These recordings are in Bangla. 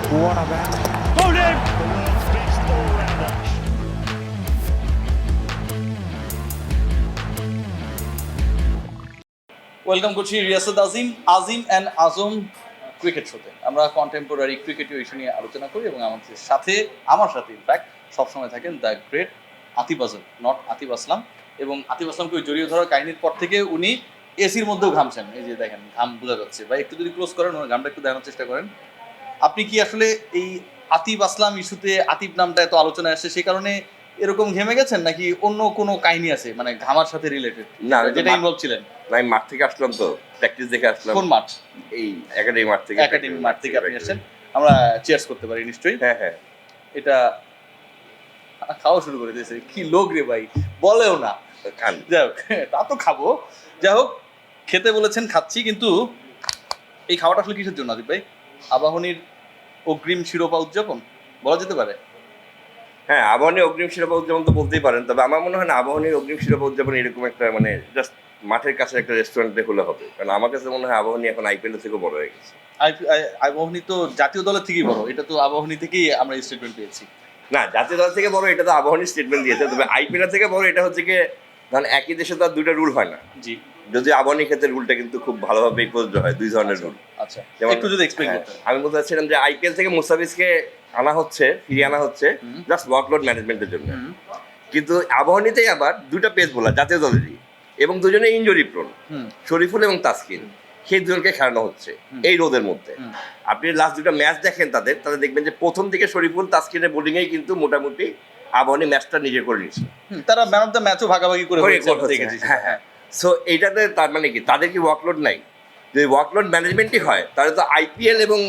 What a bat. Hold him! The world's best all-rounder. Welcome করছি রিয়াসাত আজিম অ্যান্ড আজম ক্রিকেট শোতে। আমরা কন্টেম্পোরারি ক্রিকেটীয় ইস্যু নিয়ে আলোচনা করি এবং আমার সাথে ইনফ্যাক্ট সবসময় থাকেন the great Atif Azam, not Atif Aslam. এবং আতিফ আসলামকে জড়িয়ে ধরার কাহিনীর পর থেকে উনি এসির মধ্যেও ঘামছেন। এই যে দেখেন ঘাম বোঝা যাচ্ছে, বা একটু যদি ক্লোজ করেন ওনার ঘামটা একটু দেখানোর চেষ্টা করেন। আপনি কি আসলে এই আতিফ আসলাম ইস্যুতে আতিফ নামটা এত আলোচনায় আসছে সেই কারণে এরকম ঘেমে গেছেন, নাকি অন্য কোনো কাহিনী আছে মানে ঘামার সাথে রিলেটেড না, যেটা ইনভলভ ছিলেন? আমি মাঠ থেকে আসলাম, তো প্র্যাকটিস দেখে আসলাম। কোন মাঠ? এই একাডেমি মাঠ থেকে। একাডেমি মাঠ থেকে আপনি আসছেন। আমরা চিয়ার্স করতে পারি নিশ্চয়ই। হ্যাঁ হ্যাঁ, এটা খাওয়া শুরু করে দিয়েছে, কি লোক রে ভাই, বলেও না। খান। যাই হোক, তা তো খাবো। যাই হোক, খেতে বলেছেন, খাচ্ছি। কিন্তু এই খাওয়াটা আসলে কিসের জন্য আদিব ভাই? আবাহনীর অগ্রিম শিরোপা উদযাপন বলা যেতে পারে। হ্যাঁ, আবাহনী অগ্রিম শিরোপা উদযাপন তো বলতেই পারেন, তবে আমার মনে হয় না আবাহনীর অগ্রিম শিরোপা উদযাপন এরকম একটা মানে জাস্ট মাঠের কাছে একটা রেস্টুরেন্টে হলে হবে। কারণ আমার কাছে মনে হয় আবাহনী এখন আইপিএল থেকেও বড় হয়ে গেছে। আবাহনী তো জাতীয় দলের থেকেই বড়, এটা তো আবাহনী থেকেই আমরা স্টেটমেন্ট পেয়েছি। না, জাতীয় দল থেকে বড় এটা তো আবাহনীর স্টেটমেন্ট দিয়েছে, তবে আইপিএল থেকে বড় এটা হচ্ছে কি, ধরেন একই দেশে তো আর দুইটা রুল হয় না। জি, যদি আবাহনীর ক্ষেত্রে রুলটা কিন্তু খুব ভালোভাবে প্রযোজ্য হয়, দুই ধরনের রুল। আচ্ছা, যেমন একটু যদি এক্সপ্লেইন করতেন। আমি বলতে চাচ্ছিলাম যে আইপিএল থেকে মুস্তাফিজকে আনা হচ্ছে, ফিরিয়ে আনা হচ্ছে জাস্ট ওয়ার্কলোড ম্যানেজমেন্টের জন্য। কিন্তু আবাহনীতেই আবার দুটো পেস বোলার জাতীয় দলেরই, এবং দুজনে ইনজুরি প্রোন, শরীফুল এবং তাসকিন, সেই দুজনকে খেলানো হচ্ছে এই রোদের মধ্যে। আপনি লাস্ট দুটো ম্যাচ দেখেন তাদের, তাহলে দেখবেন যে প্রথম দিকে শরীফুল তাসকিনের বোলিংয়েই কিন্তু মোটামুটি আবাহনী ম্যাচটা নিজে করে নিচ্ছে। তারা ম্যান অফ দ্য ম্যাচও ভাগাভাগি করে দেখেছি। হ্যাঁ হ্যাঁ, সো এইটাতে তার মানে কি, তাদের কি ওয়ার্কলোড নাই? যদি ওয়ার্কলোড ম্যানেজমেন্টই হয় তাহলে তো আইপিএল এবং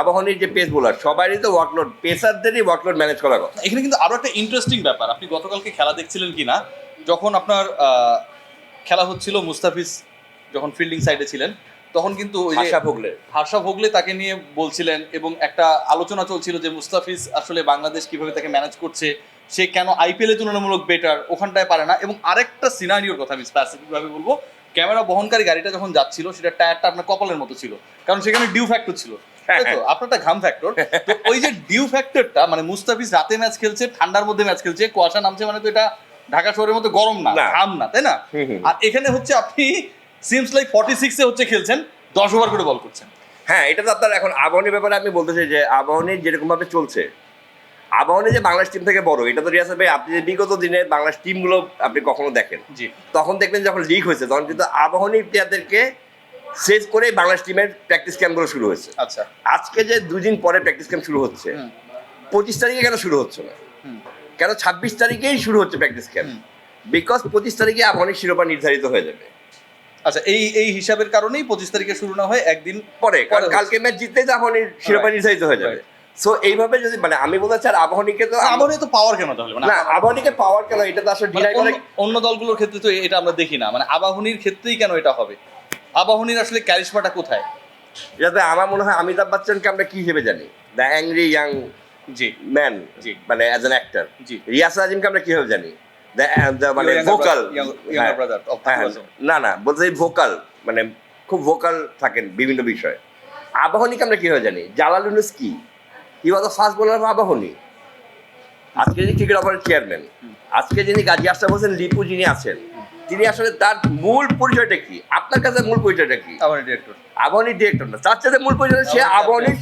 আবাহনীর যে পেস বোলার সবারই তো ওয়ার্কলোড, পেসারদেরই ওয়ার্কলোড ম্যানেজ করার কথা। এখানে কিন্তু আরো একটা ইন্টারেস্টিং ব্যাপার, আপনি গতকালকে খেলা দেখছিলেন কিনা, যখন আপনার খেলা হচ্ছিল, মুস্তাফিজ যখন ফিল্ডিং সাইডে ছিলেন, তখন কিন্তু ওই যে হার্ষা ভোগলে তাকে নিয়ে বলছিলেন এবং একটা আলোচনা চলছিল যে মুস্তাফিজ আসলে বাংলাদেশ কিভাবে তাকে ম্যানেজ করছে, সে কেন আইপিএল এ তুলনামূলক বেটার, ওখানটায় পারে না। এবং আরেকটা সিনারিওর কথা আমি স্পেসিফিকভাবে বলবো, ক্যামেরা বহনকারী গাড়িটা যখন যাচ্ছিল সেটা টায়ারটা আপনার কপালের মতো ছিল, কারণ সেখানে ডিউ ফ্যাক্টর ছিল, তাই তো? আপনারটা ঘাম ফ্যাক্টর। তো ওই যে ডিউ ফ্যাক্টরটা, মানে মুস্তাফিজ রাতে ম্যাচ খেলছে, ঠান্ডার মধ্যে ম্যাচ খেলছে, কুয়াশা নামছে, মানে তো এটা ঢাকা শহরের মতো গরম না, ঘাম না, তাই না? আর এখানে হচ্ছে আপনি সিমস লাইক 46 এ হচ্ছে খেলছেন, 10 ওভার করে বল করছেন। হ্যাঁ, এটা তো আপনার এখন আবাহনীর ব্যাপারে আমি বলতে চাই যে আবাহনীর যেরকম ভাবে চলছে, আবাহনী যে বাংলাদেশ টিম থেকে বড়, এটা তো রিয়াসাত ভাই আপনি যে বিগত দিনে বাংলাদেশ টিমগুলো আপনি কখনো দেখেন, জি, তখন দেখবেন যখন লিগ হয়েছে তখন কিন্তু আবাহনী প্লেয়ারদেরকে সেভ করে বাংলাদেশ টিমের প্র্যাকটিস ক্যাম্পগুলো শুরু হয়েছে। আচ্ছা, আজকে যে 2 দিন পরে প্র্যাকটিস ক্যাম্প শুরু হচ্ছে, 25 তারিখে কেন শুরু হচ্ছে না? কেন 26 তারিখেই শুরু হচ্ছে প্র্যাকটিস ক্যাম্প? বিকজ 25 তারিখে আবাহনীর শিরোপা নির্ধারিত হয়ে যাবে। আচ্ছা, এই হিসাবের কারণেই 25 তারিখে শুরু না হয় একদিন পরে, কারণ কালকে ম্যাচ জিততেই তো আবাহনীর শিরোপা নির্ধারিত হয়ে যাবে। সো এইভাবে যদি মানে আমি বলতে চাই আবাহনীকে তো, আবাহনী তো পাওয়ার কেন তাহলে, মানে না আবাহনীকে পাওয়ার কেন, এটা তো আসলে ডিনাই করে। অন্য দলগুলোর ক্ষেত্রে তো এটা আমরা দেখি না, মানে আবাহনীর ক্ষেত্রেই কেন এটা হবে? আবাহনীর আসলে ক্যারিশমাটা কোথায়? যাতে আমার মনে হয় অমিতাভ বচ্চনকে আমরা কি হিসেবে জানি, দ্য অ্যাংরি ইয়াং জি ম্যান, জি, মানে অ্যাজ অ্যান অ্যাক্টর। জি, রিয়াজ আজিমকে আমরা কিভাবে জানি, মানে ভোকাল। না বলতে ভোকাল, মানে খুব ভোকাল থাকেন বিভিন্ন বিষয়ে। আবাহনীকে আমরা কিভাবে জানি, জালাল ইউনুস কি, he was the first bowler of Abahani. আজকে যিনি ক্রিকেট অফারের চেয়ারম্যান, আজকে যিনি গাজী আশরাফ হোসেন লিপু যিনি আছেন, তিনি আসলে তার মূল পরিচয়টা কি? আপনার কাছে মূল পরিচয়টা কি? আবাহনীর ডিরেক্টর না, তার সাথে মূল পরিচয় সে আবাহনীর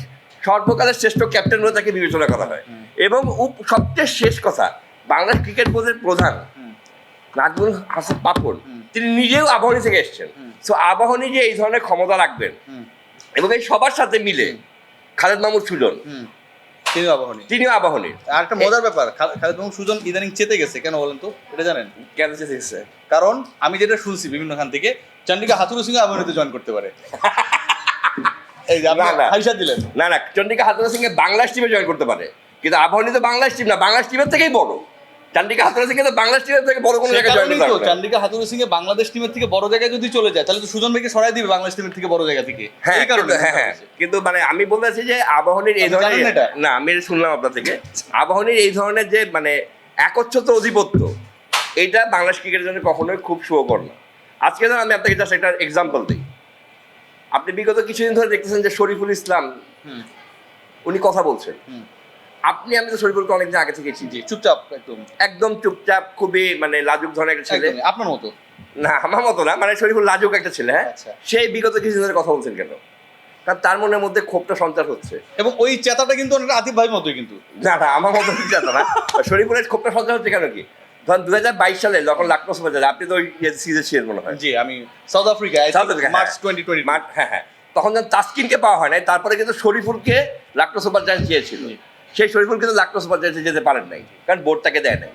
সর্বকালের শ্রেষ্ঠ ক্যাপ্টেন বলে তাকে বিবেচনা করা হয়। এবং সবচেয়ে শেষ কথা, বাংলাদেশ ক্রিকেট বোর্ডের প্রধান নাজমুল হাসান পাপন, তিনি নিজেও আবাহনী থেকে এসেছেন। সো আবাহনী যে এই ধরনের ক্ষমতা রাখবেন এবং এই সবার সাথে মিলে, খালেদ মাহমুদ সুজন তিনিও আবাহনীর। আর একটা মজার ব্যাপার, খালেদ মাহমুদ সুজন ইদানিং চেতে গেছে, কেন বলেন তো? এটা জানেন কেন চেতে গেছে? কারণ আমি যেটা শুনছি বিভিন্ন খান থেকে, চন্ডিকা হাথুরু সিং আবাহনীতে জয়েন করতে পারে। এই যে আপনি হাইসা দিলেন। না, চন্ডিকা হাথুরু সিং বাংলাদেশ টিমে জয়েন করতে পারে, কিন্তু আবাহনী তো বাংলাদেশ টিম না, বাংলাদেশ টিমের থেকেই বড়। চন্ডিকা হাথুরু সিং তো বাংলাদেশ টিমের থেকে বড় কোনো জায়গায় জয়েন করতে পারে না। চন্ডিকা হাথুরু সিং বাংলাদেশ টিমের থেকে বড় জায়গায় যদি চলে যায়, তাহলে তো সুজন ভাইকে সরাই দিবে বাংলাদেশ টিমের থেকে বড় জায়গা থেকে। এই কারণে হ্যাঁ, কিন্তু মানে আমি বলতে চাচ্ছি যে আবাহনীর এই ধরনের, না আমি শুনলাম আপনার থেকে, আবাহনীর এই ধরনের যে মানে একচ্ছত্র আধিপত্য, এটা বাংলাদেশ ক্রিকেটের জন্য কখনোই খুব শুভকর না। আজকে ধর আমি আপনাকে জাস্ট একটা এক্সাম্পল দিই। আপনি বিগত কিছুদিন ধরে দেখতেছেন যে শরীফুল ইসলাম উনি কথা বলছেন। আমি তো শরীফুলকে অনেকদিন আগে থেকে চিনি। জি, চুপচাপ একদম চুপচাপ, খুবই মানে লাজুক ধরনের একটা ছেলে। একদমই আপনার মতো। না, আমার মতো না, মানে শরীফুল লাজুক একটা ছেলে। হ্যাঁ, আচ্ছা। সেই বিগত কিছু ধরে কথা বলছেন কেন? কারণ তার মনের মধ্যে ক্ষোভটা সঞ্চার হচ্ছে। এবং ওই চেতাটা কিন্তু অনেকটা আতিফ ভাইয়ের মতোই কিন্তু। না না, আমার মতো কিছু আছে না। শরীফুলের ক্ষোভটা সঞ্চার হচ্ছে কেন কি? ধরেন 2022 সালে যখন লাক্টোস বাজারে, আপনি তো ওই সিরিজে ছিলেন মনে হয়। জি, আমি সাউথ আফ্রিকায় মার্চ 2020। হ্যাঁ, তখন যখন তাসকিনকে পাওয়া হয় নাই, তারপরে কিন্তু শরীফুলকে লাক্টোস বাজারে চেয়েছিল। সেই শরীফুল কিন্তু লাক্টোস বাজারে যেতে পারেন নাই, কারণ বোর্ড তাকে দেয় নাই।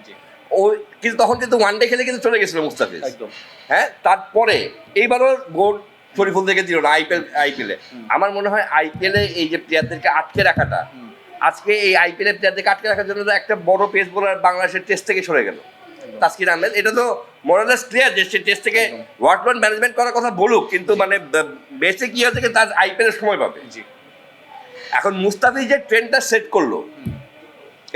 ও কিন্তু তখন কিন্তু ওয়ানডে খেলে কিন্তু চলে গেছিল মুস্তাফিজ। একদম। হ্যাঁ, তারপরে এইবারও বোর্ড শরীফুল থেকে দিল না আইপিএলে। আমার মনে হয় আইপিএলে এই যে প্লেয়ারদেরকে আটকে রাখাটা, আজকে এই আইপিএলে প্লেয়ারদেরকে আটকে রাখার জন্য একটা বড় পেস বোলার বাংলাদেশের টেস্ট থেকে সরে গেল, তাসকিন আহমেদ। এটা তো মোরালেস ক্লিয়ার যে সে টেস্ট থেকে ওয়ার্কলোড ম্যানেজমেন্ট করার কথা বলুক, কিন্তু মানে বেসে কি হচ্ছে কি তার আইপিএলের সময় পাবে। এখন মুস্তাফিজ যে ট্রেন্ডটা সেট করলো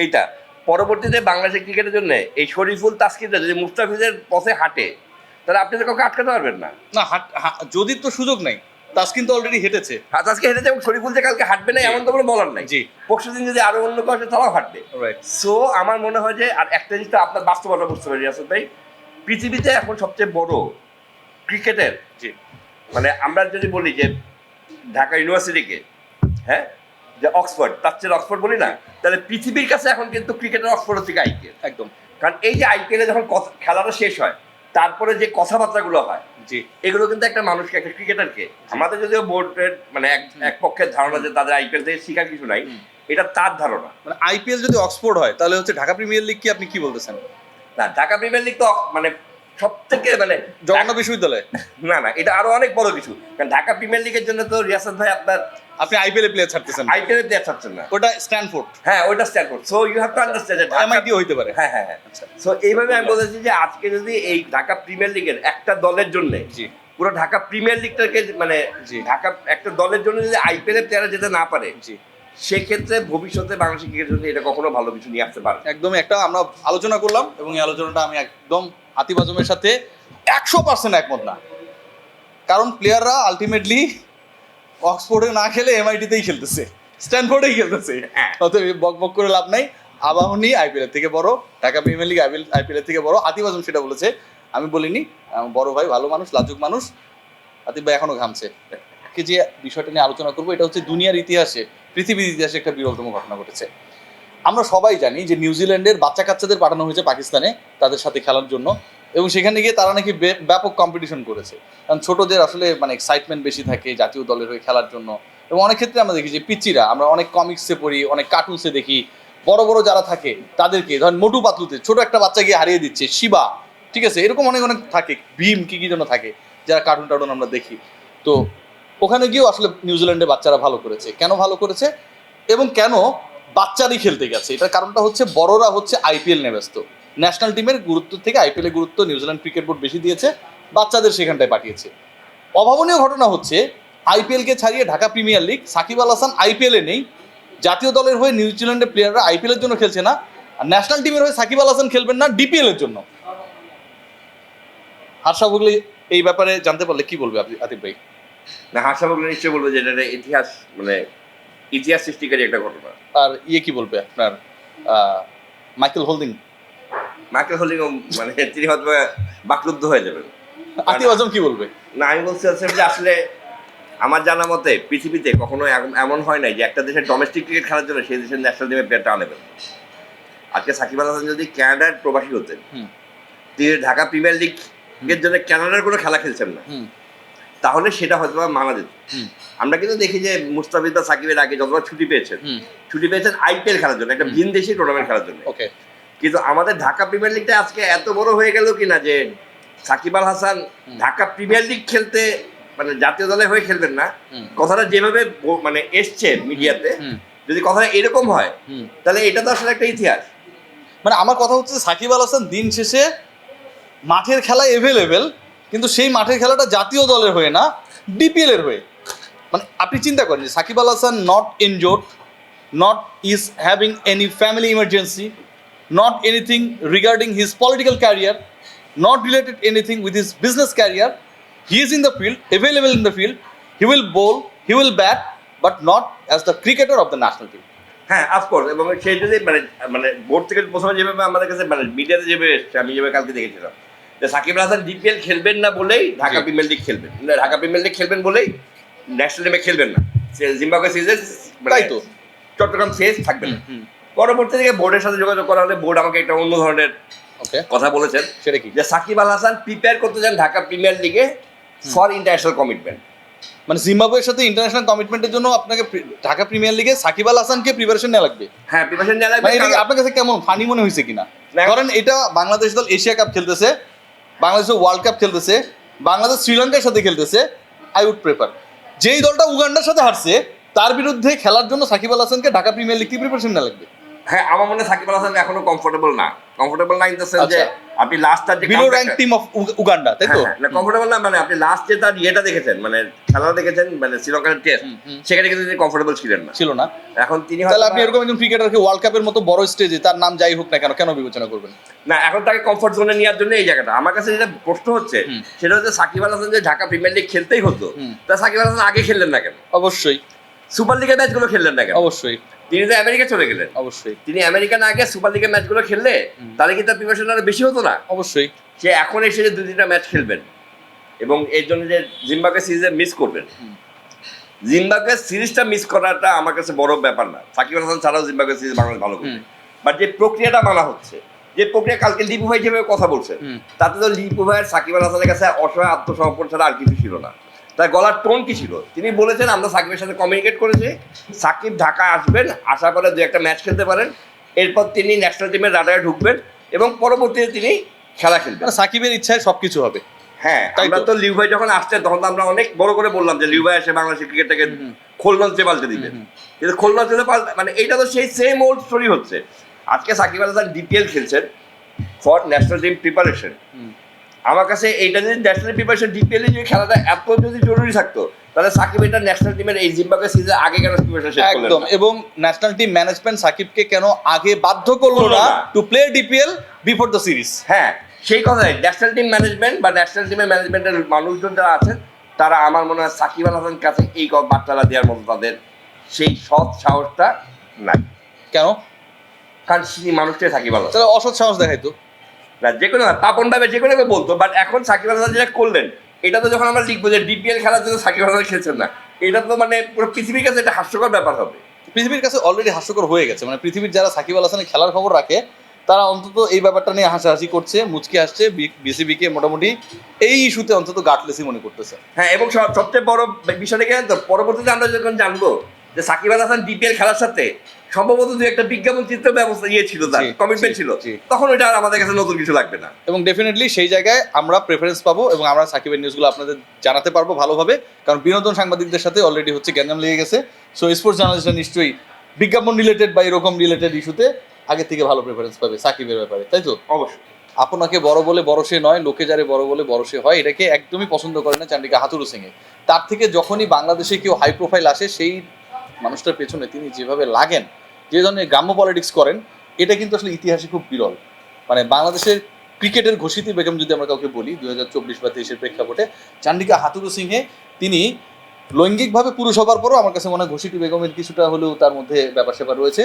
এইটা, পরবর্তীতে বাংলাদেশের ক্রিকেটের জন্য এই শরীফুল তাসকিনরা যদি মুস্তাফিজের পথে হাঁটে, তাহলে আপনি তো কাউকে আটকাতে পারবেন না। না, যদি তো সুযোগ নাই, তাসকিন তো অলরেডি হেঁটেছে। হ্যাঁ, আজকে হেঁটেছে, এবং শরীফুল যে কালকে হাঁটবে না এমন তো কোনো বলার নাই। জি, পরশুদিন যদি আরো অন্য কাউকে তারাও হাঁটবে। সো আমার মনে হয় যে, আর একটা জিনিস তো আপনার বাস্তবতা বুঝতে পারি আসল ভাই, পৃথিবীতে এখন সবচেয়ে বড় ক্রিকেটের, জি, মানে আমরা যদি বলি যে ঢাকা ইউনিভার্সিটিকে, হ্যাঁ, যে অক্সফোর্ড, তার চেয়ে অক্সফোর্ড বলি না, তাহলে পৃথিবীর কাছে এখন কিন্তু ক্রিকেটের অক্সফোর্ড হচ্ছে আইপিএল। একদম। কারণ এই যে আইপিএলে যখন খেলাটা শেষ হয়, তারপরে যে কথাবার্তাগুলো হয়, জি, এগুলো কিন্তু একটা মানুষকে, একটা ক্রিকেটারকে, আমাদের যদিও বোর্ডের মানে এক পক্ষের ধারণা যে তাদের আইপিএল থেকে শিখার কিছু নাই, এটা তার ধারণা। মানে আইপিএল যদি অক্সফোর্ড হয়, তাহলে হচ্ছে ঢাকা প্রিমিয়ার লিগ কি আপনি কি বলতেছেন? না, ঢাকা প্রিমিয়ার লিগ তো মানে সব থেকে মানে জগন্নাথ বিশ্ববিদ্যালয়। না, এটা আরো অনেক বড় কিছু। কারণ ঢাকা প্রিমিয়ার লিগের জন্য তো রিয়াসাত ভাই আপনি আইপিএল এ প্লেয়ার ছাড়তেছেন, আইপিএল এ প্লেয়ার ছাড়ছেন না। ওটা স্ট্যানফোর্ড। হ্যাঁ, ওইটা Stanford. So you have to understand that MIT হইতে পারে। হ্যাঁ। সো এইভাবে আমি বলেছি যে আজকে যদি এই ঢাকা প্রিমিয়ার লিগের একটা দলের জন্য, জি, পুরো ঢাকা প্রিমিয়ার লিগটাকে মানে ঢাকা একটা দলের জন্য যদি আইপিএল এ প্লেয়ার যেতে না পারে, জি, সেক্ষেত্রে ভবিষ্যতে বাংলাদেশ ক্রিকেটের জন্য এটা কখনো ভালো কিছু নিয়ে আসতে পারে। একদমই। একটা আমরা আলোচনা করলাম, এবং এই আলোচনাটা আমি একদম আতিফ আজমের সাথে 100% একমত না। কারণ প্লেয়াররা আলটিমেটলি অক্সফোর্ডে না খেলে এমআইটিতেই খেলতেছে, স্ট্যানফোর্ডেই খেলতেছে। অতএব বক করে লাভ নাই। আবাহনী আইপিএল থেকে বড়, ঢাকা প্রিমিয়ার লিগ আইপিএল থেকে বড়। আতিফ আজম সেটা বলেছে, আমি বলিনি। বড় ভাই ভালো মানুষ, লাজুক মানুষ। আতিফ ভাই এখনো ঘামছে। কি যে বিষয়টা নিয়ে আলোচনা করবো, এটা হচ্ছে দুনিয়ার ইতিহাসে, পৃথিবীর ইতিহাসে একটা বিরলতম ঘটনা ঘটেছে। আমরা সবাই জানি যে নিউজিল্যান্ডের বাচ্চা কাচ্চাদের পাঠানো হয়েছে পাকিস্তানে তাদের সাথে খেলার জন্য, এবং সেখানে গিয়ে তারা নাকি ব্যাপক কম্পিটিশন করেছে। কারণ ছোটদের আসলে মানে এক্সাইটমেন্ট বেশি থাকে জাতীয় দলের হয়ে খেলার জন্য। এবং অনেক ক্ষেত্রে আমরা দেখি যে পিচ্চিরা, আমরা অনেক কমিক্সে পড়ি, অনেক কার্টুনসে দেখি, বড় বড় যারা থাকে তাদেরকে, ধরেন মোটু পাতলুতে ছোট একটা বাচ্চা গিয়ে হারিয়ে দিচ্ছে, শিবা, ঠিক আছে, এরকম অনেক থাকে, ভীম কি যেন থাকে, যারা কার্টুন টার্টুন আমরা দেখি। তো ওখানে গিয়েও আসলে নিউজিল্যান্ডের বাচ্চারা ভালো করেছে। কেন ভালো করেছে এবং কেন বাচ্চারই খেলতে গেছে, এটার কারণটা হচ্ছে বড়রা হচ্ছে আইপিএল নিয়ে ব্যস্ত। ন্যাশনাল টিমের গুরুত্ব থেকে আইপিএল এর গুরুত্ব নিউজিল্যান্ড ক্রিকেট বোর্ড বেশি দিয়েছে, বাচ্চাদের সেখানটায় পাঠিয়েছে। অভাবনীয় ঘটনা হচ্ছে আইপিএলকে ছাড়িয়ে ঢাকা প্রিমিয়ার লিগ, সাকিব আল হাসান আইপিএলে নেই, জাতীয় দলের হয়ে নিউজিল্যান্ডের প্লেয়াররা আইপিএল এর জন্য খেলছে না, আর ন্যাশনাল টিমের হয়ে সাকিব আল হাসান খেলবেন না ডিপিএল এর জন্য। হার্ষা ভোগলে এই ব্যাপারে জানতে পারলে কি বলবে আতিফ ভাই? না, হার্ষা ভোগলে নিশ্চয়ই বলবে যে এটা ইতিহাস, মানে ইতিহাস সৃষ্টিকারী একটা ঘটনা। আর কি বলবে আপনার মাইকেল হোল্ডিং মানে তিনি হয়তো বাকরুদ্ধ হয়ে যাবেন। আতিফ আজম কি বলবে? না, আমি বলতে চাচ্ছিলাম যে আসলে আমার জানা মতে পৃথিবীতে কখনো এমন হয় নাই যে একটা দেশের ডোমেস্টিক ক্রিকেট খেলার জন্য সেই দেশের ন্যাশনাল টিমের প্লেয়ারটা আনেবেন। আজকে সাকিব আল হাসান যদি ক্যানাডার প্রবাসী হতেন, তিনি ঢাকা প্রিমিয়ার লিগের জন্য ক্যানাডার কোনো খেলা খেলছেন না, তাহলে সেটা হয়তো মানা যেত। আমরা কিন্তু দেখি যে মুস্তাফিজ বা সাকিবের আগে যতবার ছুটি পেয়েছেন আইপিএল খেলার জন্য, একটা ভিন দেশি টুর্নামেন্ট খেলার জন্য। কিন্তু আমাদের ঢাকা প্রিমিয়ার লিগটা আজকে এত বড় হয়ে গেল কিনা যে সাকিব আল হাসান ঢাকা প্রিমিয়ার লিগ খেলতে মানে জাতীয় দলে হয়ে খেলবেন না, কথাটা যেভাবে মানে এসছে মিডিয়াতে, যদি কথাটা এরকম হয় তাহলে এটা তো আসলে একটা ইতিহাস। মানে আমার কথা হচ্ছে সাকিব আল হাসান দিন শেষে মাঠের খেলা এভেলেবেল, কিন্তু সেই মাঠের খেলাটা জাতীয় দলের হয়ে না, ডিপিএল এর হয়ে। মানে আপনি চিন্তা করেন যে Shakib Al Hasan not injured, not is having any family emergency, not anything regarding his political career, not related anything with his business career. He is in the field, available in the field. He will bowl, he will bat, but not as the cricketer of the national team. হ্যাঁ অফকোর্স, এবং সেই যদি মানে বোর্ড থেকে প্রথমে যেভাবে আমাদের কাছে মানে মিডিয়াতে যেভাবে এসছে, আমি যেভাবে কালকে দেখেছিলাম যে সাকিব আল হাসান ডিপিএল খেলবেন না বলেই ঢাকা প্রিমিয়ার লিগ খেলবেন, ঢাকা প্রিমিয়ার লিগ খেলবেন বলেই ন্যাশনাল টিমে খেলবেন না, সে জিম্বাবুয়ে সিরিজে তাই তো চট্টগ্রাম সিরিজ থাকবে না। পরবর্তী থেকে বোর্ডের সাথে যোগাযোগ করা হলে বোর্ড আমাকে একটা অন্য ধরনের ওকে কথা বলেছেন, সেটা কি? যে সাকিব আল হাসান প্রিপেয়ার করতে চান ঢাকা প্রিমিয়ার লিগে ফর ইন্টারন্যাশনাল কমিটমেন্ট। মানে জিম্বাবুয়ের সাথে ইন্টারন্যাশনাল কমিটমেন্টের জন্য আপনাকে ঢাকা প্রিমিয়ার লিগে সাকিব আল হাসানকে প্রিপারেশন নেওয়া লাগবে। হ্যাঁ প্রিপারেশন নেওয়া লাগবে। মানে এটা কি আপনার কাছে কেমন ফানি মনে হয়েছে কিনা? না। ধরেন এটা বাংলাদেশ দল এশিয়া কাপ খেলতেছে, বাংলাদেশ ওয়ার্ল্ড কাপ খেলতেছে, বাংলাদেশ শ্রীলঙ্কার সাথে খেলতেছে, আই উড প্রেফার যেই দলটা উগান্ডার সাথে হারছে তার বিরুদ্ধে খেলার জন্য সাকিব আল হাসানকে ঢাকা প্রিমিয়ার লিগ থেকে প্রিপারেশন নেওয়া লাগবে। হ্যাঁ আমার মনে হয় সাকিব আল হাসান এখনো কমফোর্টেবল না ইন দ্য সেন্স যে আপনি লাস্ট যে below rank team of Uganda, তাই তো? না কমফোর্টেবল না, মানে আপনি লাস্ট যে তার ইয়েটা দেখেছেন, মানে খেলা দেখেছেন, মানে শ্রীলঙ্কার টেস্ট, সেখানে কিন্তু তিনি কমফোর্টেবল ছিলেন না, ছিল না। এখন তিনি তাহলে আপনি এরকম একজন ক্রিকেটারকে ওয়ার্ল্ড কাপের মতো বড় স্টেজে তার নাম যাই হোক না কেন কেন বিবেচনা করবেন না? এখন তাকে কমফোর্ট জোনে নেওয়ার জন্য এই জায়গাটা আমার কাছে যেটা প্রশ্ন হচ্ছে সেটা হচ্ছে সাকিব আল হাসান যে ঢাকা প্রিমিয়ার লিগ খেলতেই হতো, তা সাকিব আল হাসান আগে খেললেন না কেন? অবশ্যই সুপার লিগের ম্যাচগুলো খেললেন না কেন? অবশ্যই তিনি তো আমেরিকা চলে গেলেন, অবশ্যই তিনি আমেরিকা না গিয়ে সুপার লিগের ম্যাচগুলো খেললে তাহলে কি তার প্রিপারেশন আরো বেশি হতো না? অবশ্যই সে এখন এসে যে 2-3টা ম্যাচ খেলবেন এবং এর জন্য যে জিম্বাবুয়ে সিরিজে মিস করবেন, জিম্বাবুয়ে সিরিজটা মিস করাটা আমার কাছে বড় ব্যাপার না, সাকিব আল হাসান ছাড়াও জিম্বাবুয়ে সিরিজ বাংলাদেশ ভালো করবে, বাট যে প্রক্রিয়াটা মানা হচ্ছে, যে প্রক্রিয়া কালকে লিপু ভাই যেভাবে কথা বলছেন, তাতে তো লিপু ভাইয়ের সাকিব আল হাসানের কাছে অসহায় আত্মসমর্পণ ছাড়া আর কিছু ছিল না। তার গলার টোন কি ছিল? তিনি বলেছেন আমরা সাকিবের সাথে কমিউনিকেট করেছি, সাকিব ঢাকা আসবেন, আসার পরে 2-1টা ম্যাচ খেলতে পারেন, এরপর তিনি ন্যাশনাল টিমের রাডারে ঢুকবেন এবং পরবর্তীতে তিনি খেলা খেলবেন, সাকিবের ইচ্ছায় সবকিছু হবে। হ্যাঁ আমরা তো লিউ ভাই যখন আসছে তখন তো আমরা অনেক বড় করে বললাম যে লিউ ভাই এসে বাংলাদেশের ক্রিকেটটাকে খোলনলচে পাল্টে দিবে, কিন্তু খোলনলচে পাল্টে মানে এইটা তো সেই সেম ওল্ড স্টোরি হচ্ছে। আজকে সাকিব আল হাসান ডিপিএল খেলছেন ফর ন্যাশনাল টিম প্রিপারেশন, আমার কাছে এইটা যদি ন্যাশনাল প্রিপারেশন ডিপিএল যদি খেলাটা এত যদি জরুরি থাকতো তাহলে সাকিব এটা ন্যাশনাল টিমের এই জিম্বাবুয়ে সিরিজে আগে কেন প্রিপারেশন শেষ করলেন একদম, না? এবং ন্যাশনাল টিম ম্যানেজমেন্ট সাকিবকে কেন আগে বাধ্য করলো না to play DPL before the series? হ্যাঁ সেই কথাই, ন্যাশনাল টিম ম্যানেজমেন্ট বা ন্যাশনাল টিমের ম্যানেজমেন্টের মানুষজন যারা আছেন তারা আমার মনে হয় সাকিব আল হাসানের কাছে এই বার্তাটা দেওয়ার মতো তাদের সেই সৎ সাহসটা নাই। কেন? কারণ সেই মানুষটাই সাকিব আল হাসান, তাহলে অসৎ সাহস দেখাইতো না যে কোনো পাপন ভাবে যে কোনো বলতো, বাট এখন সাকিব আল হাসান যেটা করলেন এটা তো যখন আমরা লিখবো যে ডিপিএল খেলার জন্য সাকিব আল হাসান খেলছেন না, এটা তো মানে পুরো পৃথিবীর কাছে একটা হাস্যকর ব্যাপার হবে। পৃথিবীর কাছে অলরেডি হাস্যকর হয়ে গেছে, মানে পৃথিবীর যারা সাকিব আল হাসানের খেলার খবর রাখে তারা অন্তত এই ব্যাপারটা নিয়ে হাসাহাসি করছে, মুচকি আসছে, বিসিবিকে মোটামুটি এই ইস্যুতে অন্তত গাটলেসই মনে করতেছে। হ্যাঁ এবং সবচেয়ে বড় বিষয়টা কি জানেন তো, পরবর্তীতে আমরা যখন জানবো যে সাকিব আল হাসান ডিপিএল খেলার সাথে সম্ভবত যে একটা বিজ্ঞাপন চিত্র ব্যবস্থা ছিল, তার কমিটমেন্ট ছিল, তখন ওইটা আর আমাদের কাছে নতুন কিছু লাগবে না, এবং ডেফিনেটলি সেই জায়গায় আমরা প্রেফারেন্স পাবো এবং আমরা সাকিবের নিউজগুলো আপনাদের জানাতে পারবো ভালোভাবে, কারণ বিনোদন সাংবাদিকদের সাথে অলরেডি হচ্ছে গ্যাঞ্জাম লেগে গেছে। সো স্পোর্টস জার্নালিস্টরা নিশ্চয়ই বিজ্ঞাপন রিলেটেড বা এরকম রিলেটেড ইস্যুতে আগে থেকে ভালো প্রেফারেন্স পাবে সাকিবের ব্যাপারে, তাই তো? অবশ্যই। আপনাকে বড় বলে বড় সে নয়, লোকে যারে বড় বলে বড় সে হয়, এটাকে একদমই পছন্দ করে না চান্ডিকা হাথুরু সিংয়ে। তার থেকে যখনই বাংলাদেশে কেউ হাই প্রোফাইল আসে সেই মানুষটার পেছনে তিনি যেভাবে লাগেন, যে ধরনের গ্রাম্য পলিটিক্স করেন, এটা কিন্তু আসলে ইতিহাসে খুব বিরল। মানে বাংলাদেশের ক্রিকেটের ঘোষিতি বেগম যদি আমরা কাউকে বলি 2024 বা 23-এর প্রেক্ষাপটে, চান্ডিকা হাথুরু সিংহে তিনি লৈঙ্গিকভাবে পুরুষ হবার পরও আমার কাছে মনে হয় ঘোষিতি বেগমের কিছুটা হলেও তার মধ্যে ব্যাপার স্যাপার রয়েছে।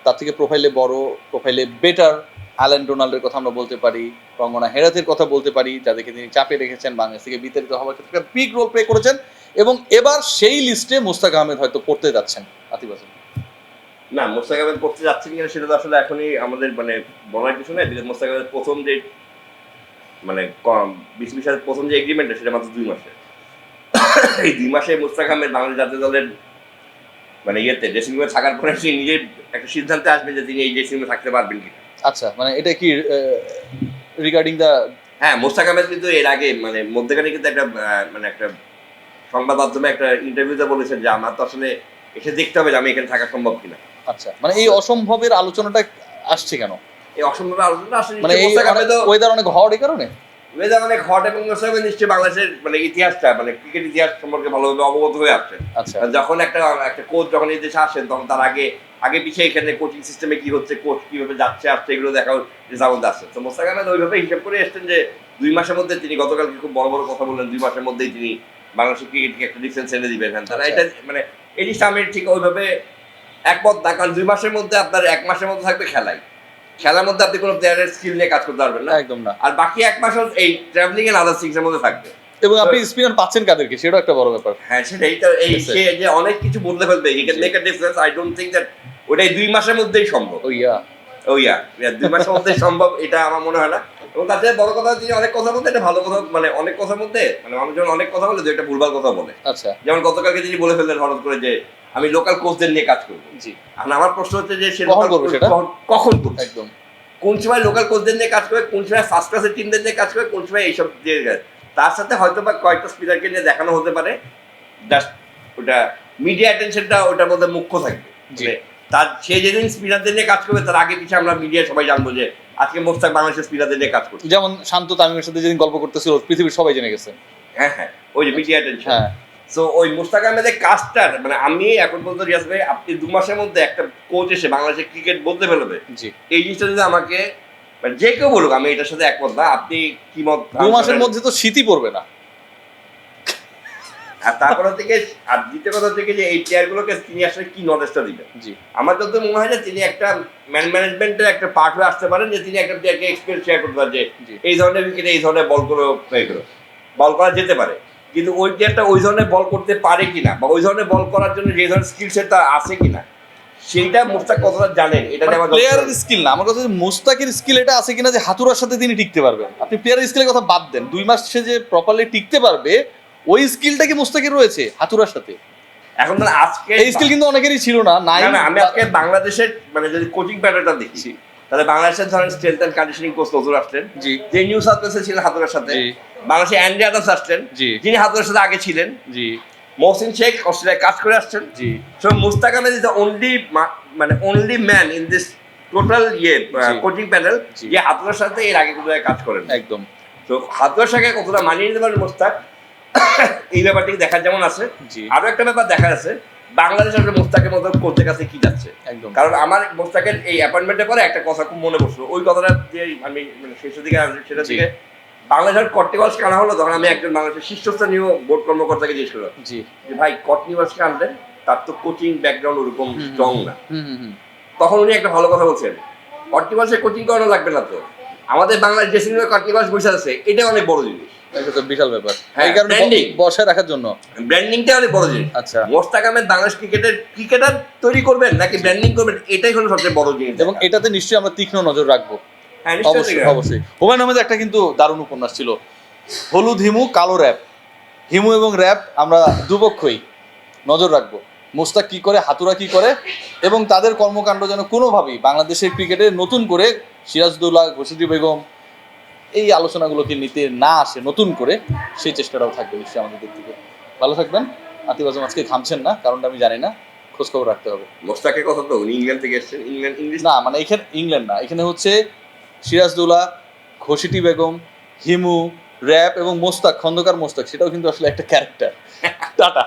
তার থেকে প্রোফাইলে বড়, প্রোফাইলে বেটার অ্যালেন ডোনাল্ডের কথা আমরা বলতে পারি, রঙ্গনা হেরাতের কথা বলতে পারি, যাদেরকে তিনি চাপে রেখেছেন, বাংলাদেশ থেকে বিতাড়িত হওয়ার ক্ষেত্রে বিগ রোল প্লে করেছেন, এবং এবার সেই লিস্টে মোস্তাক আহমেদ হয়তো পড়তে যাচ্ছেন। আতিফ হাসান না, মোস্তাক আহমেদ পড়তে যাচ্ছেন কিনা সেটা তো আসলে এখনই আমাদের মানে বলার কিছু নেই। মোস্তাক আহমেদ প্রথম যে মানে বিসিবির সাথে প্রথম যে এগ্রিমেন্টটা সেটা মাত্র 2 মাসের। এই 2 মাসে মোস্তাক আহমেদ বাংলাদেশ জাতীয় দলের মানে ইয়েতে ড্রেসিং রুমে থাকার পরে সে নিজের একটা সিদ্ধান্তে আসবে যে তিনি এই ড্রেসিং রুমে থাকতে পারবেন কিনা। আচ্ছা, মানে এটা কি রিগার্ডিং দ্য? হ্যাঁ, মোস্তাক আহমেদ কিন্তু এর আগে মানে মধ্যখানে কিন্তু একটা মানে একটা সংবাদ মাধ্যমে একটা ইন্টারভিউতে বলেছেন যে আমার তো আসলে এসে দেখতে হবে যে আমি এখানে থাকা সম্ভব কিনা। আচ্ছা, মানে এই অসম্ভবের আলোচনাটা আসছে কেন? এই অসম্ভব আলোচনা আসলে মানে এই ওয়েদার অনেক হট, এই কারণে ওয়েদার অনেক হট, এবং নিশ্চয়ই বাংলাদেশের মানে ইতিহাসটা মানে ক্রিকেট ইতিহাস সম্পর্কে ভালোভাবে অবগত হয়ে আসছেন। আচ্ছা, যখন একটা কোচ যখন এই দেশে আসেন তখন তার আগে পিছিয়ে এখানে কোচিং সিস্টেমে কি হচ্ছে, কোচ কিভাবে যাচ্ছে আসছে এগুলো দেখাও রেজাল্ট আসছে। তো মোস্তাক আহমেদ ওইভাবে হিসাব করে এসছেন যে 2 মাসের মধ্যে তিনি গতকালকে খুব বড় বড় কথা বললেন, 2 মাসের মধ্যেই তিনি বাংলাদেশের ক্রিকেটকে একটা ডিফারেন্স এনে দিবে এখান থেকে। আচ্ছা। এটা মানে এই জিনিসটা আমি ঠিক ওইভাবে একমত না, কারণ 2 মাসের মধ্যে আপনার 1 মাসের মধ্যে থাকবে খেলার মধ্যে আপনি কোনো প্লেয়ারের স্কিল নিয়ে কাজ করতে পারবেন না, একদম না। আর বাকি 1 মাস এই ট্রাভেলিং এন্ড আদার থিংস এর মধ্যে থাকবে। এবং আপনি স্পিনার পাচ্ছেন কাদেরকে, সেটাও একটা বড় ব্যাপার। হ্যাঁ সেটাই তো, এই সে যে অনেক কিছু বদলে ফেলবে, he can make a difference. I don't think that ওটাই 2 মাসের মধ্যেই সম্ভব। ও ইয়া, 2 মাসের মধ্যে সম্ভব এটা আমার মনে হয় না। এবং তার সাথে বড় কথা হচ্ছে যে অনেক কথার মধ্যে একটা ভালো কথা, মানে অনেক কথার মধ্যে মানে মানুষ যখন অনেক কথা বলে যে একটা ভুলভাল কথা বলে। আচ্ছা যেমন গতকালকে তিনি বলে ফেললেন হঠাৎ করে যে আমি লোকাল কোচদের নিয়ে কাজ করবো। জি, আর আমার প্রশ্ন হচ্ছে যে সে কখন করবে সেটা? কখন করবে? একদম। কোন সময় লোকাল কোচদের নিয়ে কাজ করে, কোন সময় ফার্স্ট ক্লাসের টিমদের নিয়ে কাজ করে, কোন সময় এইসব দিয়ে কাজ। তার সাথে হয়তো বা কয়েকটা স্পিনারকে নিয়ে দেখানো হতে পারে, জাস্ট ওটা মিডিয়া অ্যাটেনশনটা ওটার মধ্যে মুখ্য থাকবে। জি। মানে তার সে যেদিন স্পিনারদের নিয়ে কাজ করবে তার আগে পিছিয়ে আমরা মিডিয়া সবাই জানবো যে আজকে মোস্তাক বাংলাদেশের স্পিনারদের নিয়ে কাজ করছে। যেমন শান্ত তামিমের সাথে যেদিন গল্প করতেছিল পৃথিবীর সবাই জেনে গেছে। হ্যাঁ ওই যে মিডিয়া অ্যাটেনশন। হ্যাঁ, সো ওই মুস্তাক আহমেদের কাজটার মানে আমি এখন পর্যন্ত রিয়াজ ভাই, আপনি 2 মাসের মধ্যে একটা কোচ এসে বাংলাদেশের ক্রিকেট বলতে ফেলবে, জি। এই জিনিসটা যদি আমাকে মানে যে কেউ বলুক, আমি এটার সাথে একমত না। আপনি কি মত? 2 মাসের মধ্যে তো শীতই পড়বে না। আর তারপর থেকে আর দ্বিতীয় কথা থেকে যে এই প্লেয়ার গুলোকে তিনি আসলে কি নলেজটা দিবেন। জি, আমার যত মনে হয় যে তিনি একটা ম্যানেজমেন্টের একটা পার্ট হয়ে আসতে পারেন, যে তিনি একটা প্লেয়ারকে এক্সপিরিয়েন্স শেয়ার করতে পারেন যে জি। এই ধরনের উইকেটে এই ধরনের বল করে বল করা যেতে পারে, কিন্তু ওই প্লেয়ারটা ওই ধরনের বল করতে পারে কিনা বা ওই ধরনের বল করার জন্য যে ধরনের স্কিল সেট তার আছে কিনা সেইটা মুস্তাক কতটা জানেন এটা নিয়ে আমার প্লেয়ারের স্কিল না, আমার কথা হচ্ছে মুস্তাকের স্কিল এটা আছে কিনা যে হাতুড়ার সাথে তিনি টিকতে পারবেন। আপনি প্লেয়ারের স্কিলের কথা বাদ দেন, 2 মাস সে যে প্রপারলি টিকতে পারবে ওই স্কিলটা কি মুস্তাকের রয়েছে হাতুড়ার সাথে? এখন মানে আজকে এই স্কিল কিন্তু অনেকেরই ছিল না, নাই। না আমি আজকে বাংলাদেশের মানে যদি কোচিং প্যাটার্নটা দেখি, তাহলে বাংলাদেশের ধরেন strength and conditioning coach Nazrul আসলেন, জি, যে নিউ সাউথ ওয়েলসে ছিলেন হাতুড়ার সাথে। জি। বাংলাদেশে অ্যান্ডি আদামস আসলেন, জি। যিনি হাতুড়ার সাথে আগে ছিলেন। জি, মহসিন শেখ অস্ট্রেলিয়ায় কাজ করে আসছেন। জি। So Mushtaq Ahmed is the only man in this total coaching panel জি। যে হাতুড়ার সাথে এর আগে কোনো জায়গায় কাজ করেন। একদম। তো হাতুড়ার সাথে কতটা মানিয়ে নিতে পারেন মুস্তাক, এই ব্যাপারটি দেখার যেমন আছে। জি। আরো একটা ব্যাপার দেখার আছে, বাংলাদেশ আসলে মুস্তাকের মতো কোচের কাছে কি যাচ্ছে। একদম। কারণ আমার মুস্তাকের এই অ্যাপয়েন্টমেন্টের পরে একটা কথা খুব মনে পড়ছিল, ওই কথাটা যে আমি মানে শেষের দিকে সেটা জি। থেকে বাংলাদেশের কর্টিওয়ালস কানা হলো, তখন আমি একজন বাংলাদেশের শীর্ষস্থানীয় বোর্ড কর্মকর্তাকে জিজ্ঞেস করলাম জি। যে ভাই কর্টিওয়ালসকে আনলেন, তার তো কোচিং ব্যাকগ্রাউন্ড ওরকম স্ট্রং না। হুম। তখন উনি একটা ভালো কথা বলছেন, কর্টিওয়ালসের কোচিং করানো লাগবে না তো, আমাদের বাংলাদেশ ড্রেসিং রুমে কর্টিওয়ালস বসে আছে, এটা অনেক বড় জিনিস। এটা তো বিশাল ব্যাপার। হ্যাঁ, এই কারণে branding। বসায় রাখার জন্য ব্র্যান্ডিংটা অনেক বড় জিনিস। আচ্ছা। মোস্তাক আহমেদ বাংলাদেশ ক্রিকেটার তৈরি করবেন নাকি ব্র্যান্ডিং করবেন, এটাই হলো সবচেয়ে বড় জিনিস। এবং এটাতে নিশ্চয়ই আমরা তীক্ষ্ণ নজর রাখবো। হ্যাঁ, নিশ্চয়ই অবশ্যই দেখবেন। অবশ্যই। হুমায়ুন আহমেদ একটা কিন্তু দারুণ উপন্যাস ছিল, হলুদ হিমু কালো র্যাপ। হিমু এবং র্যাপ আমরা দুপক্ষই নজর রাখবো, মুস্তাক কি করে, হাতুড়া কি করে, এবং তাদের কর্মকাণ্ড যেন কোনোভাবেই বাংলাদেশের ক্রিকেটে নতুন করে সিরাজদৌল্লা, ঘোষিটি বেগম এই আলোচনাগুলোকে নিতে না আসে নতুন করে, সেই চেষ্টাটাও থাকবে নিশ্চয়ই আমাদের দিক থেকে। ভালো থাকবেন। আতিফ আজম আজকে ঘামছেন না, কারণটা আমি জানি না, খোঁজ খবর রাখতে হবে। মোস্তাকের কথা তো উনি ইংল্যান্ড থেকে এসেছেন, ইংলিশ না মানে এখানে ইংল্যান্ড না, এখানে হচ্ছে সিরাজদৌল্লা, ঘোষিটি বেগম, হিমু, র্যাপ এবং মোস্তাক, খন্দকার মোস্তাক, সেটাও কিন্তু আসলে একটা ক্যারেক্টার। টাটা।